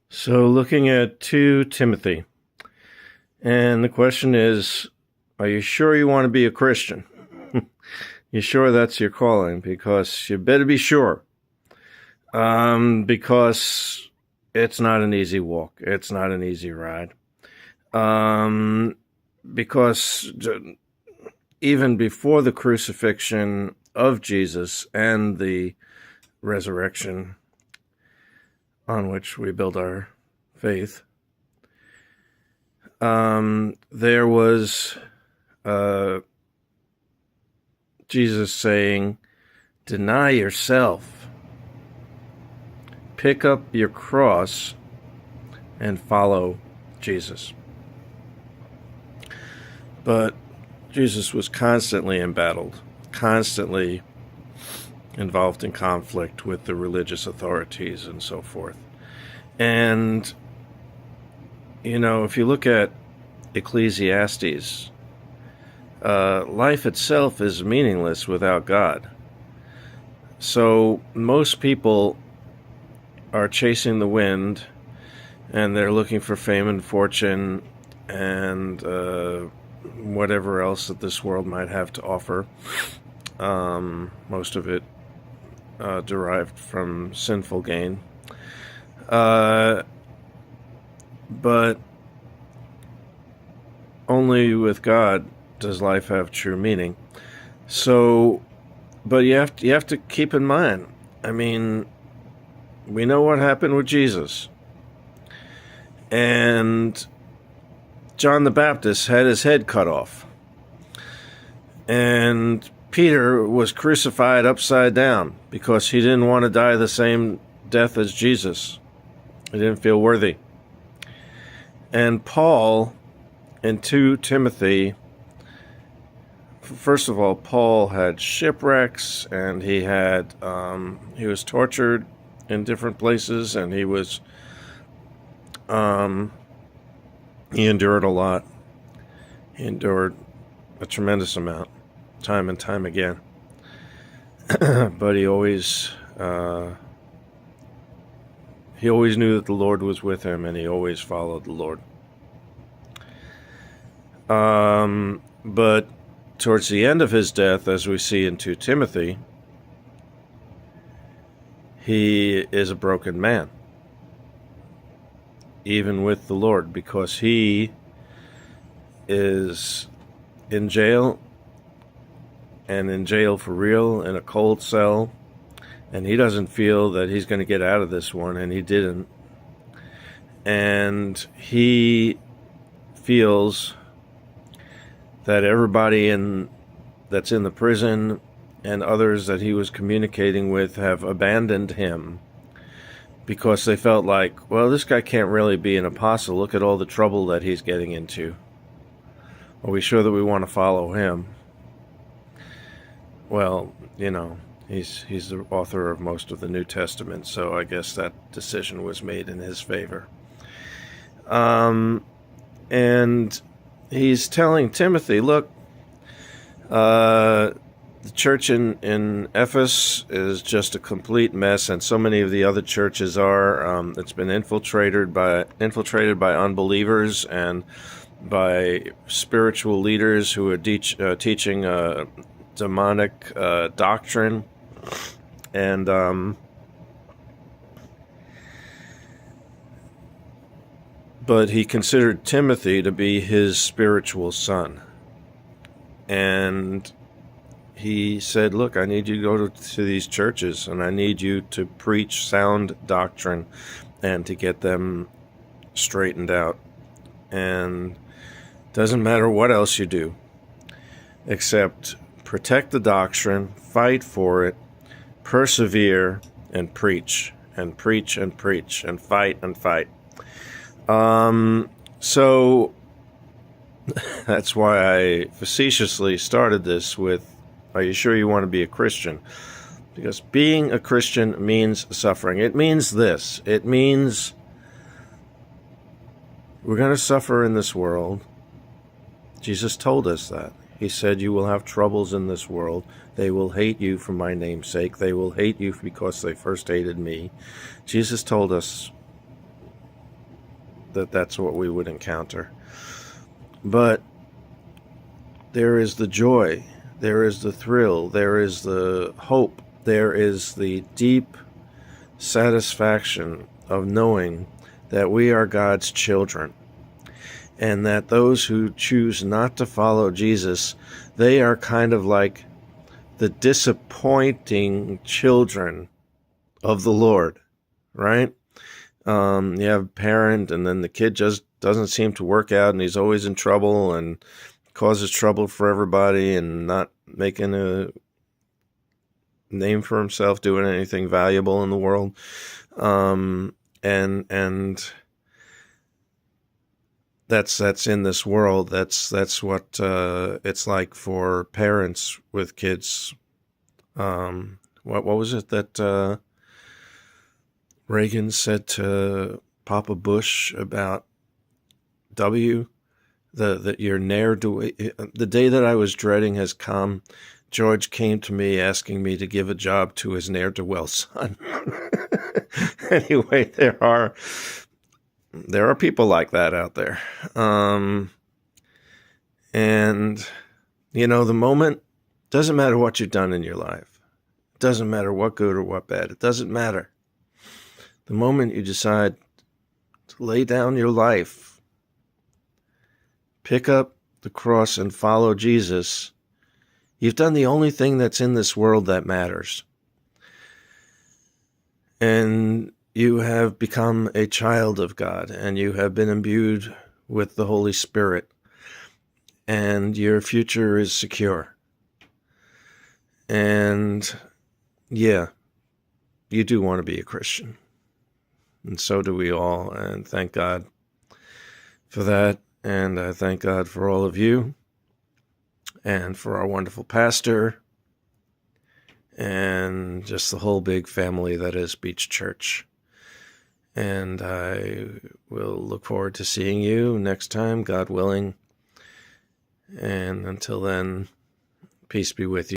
So, looking at 2 Timothy, and the question is, are you sure you want to be a Christian? You sure that's your calling? Because you better be sure. Because it's not an easy walk. It's not an easy ride. Because even before the crucifixion of Jesus and the resurrection on which we build our faith, there was Jesus saying, deny yourself, pick up your cross, and follow Jesus. But Jesus was constantly embattled, constantly involved in conflict with the religious authorities and so forth. And, if you look at Ecclesiastes, life itself is meaningless without God. So most people are chasing the wind, and they're looking for fame and fortune and whatever else that this world might have to offer. Most of it derived from sinful gain. But only with God does life have true meaning. So, but you have to keep in mind, we know what happened with Jesus. And John the Baptist had his head cut off. And Peter was crucified upside down because he didn't want to die the same death as Jesus. He didn't feel worthy. And Paul, in 2 Timothy, first of all, Paul had shipwrecks, and he was tortured in different places, and he endured a lot. He endured a tremendous amount, time and time again. But he always knew that the Lord was with him, and he always followed the Lord. But towards the end of his death, as we see in 2 Timothy, he is a broken man, even with the Lord, because he is in jail, and in jail for real, in a cold cell, and he doesn't feel that he's going to get out of this one, and he didn't. And he feels that everybody that's in the prison and others that he was communicating with have abandoned him because they felt like, well, this guy can't really be an apostle. Look at all the trouble that he's getting into. Are we sure that we want to follow him? Well, he's the author of most of the New Testament, so I guess that decision was made in his favor. And he's telling Timothy, look, the church in Ephesus is just a complete mess, and so many of the other churches are. It's been infiltrated by unbelievers and by spiritual leaders who are teaching demonic doctrine, and but he considered Timothy to be his spiritual son. And he said, look, I need you to go to these churches, and I need you to preach sound doctrine and to get them straightened out. And doesn't matter what else you do, except protect the doctrine, fight for it, persevere, and preach, and preach, and preach, and fight, and fight. So that's why I facetiously started this with, are you sure you want to be a Christian? Because being a Christian means suffering. It means this. It means we're going to suffer in this world. Jesus told us that. He said, you will have troubles in this world. They will hate you for my name's sake. They will hate you because they first hated me. Jesus told us that's what we would encounter. But there is the joy, there is the thrill, there is the hope, there is the deep satisfaction of knowing that we are God's children, and that those who choose not to follow Jesus, they are kind of like the disappointing children of the Lord, right? You have a parent, and then the kid just doesn't seem to work out, and he's always in trouble and causes trouble for everybody and not making a name for himself, doing anything valuable in the world. And that's in this world. That's what it's like for parents with kids. What was it that Reagan said to Papa Bush about W? That your the day that I was dreading has come. George came to me asking me to give a job to his ne'er-do-well son. Anyway, there are people like that out there. And, the moment, doesn't matter what you've done in your life. It doesn't matter what good or what bad. It doesn't matter. The moment you decide to lay down your life, pick up the cross and follow Jesus, you've done the only thing that's in this world that matters. And you have become a child of God, and you have been imbued with the Holy Spirit, and your future is secure. And yeah, you do want to be a Christian. And so do we all, and thank God for that. And I thank God for all of you, and for our wonderful pastor, and just the whole big family that is Beach Church. And I will look forward to seeing you next time, God willing. And until then, peace be with you.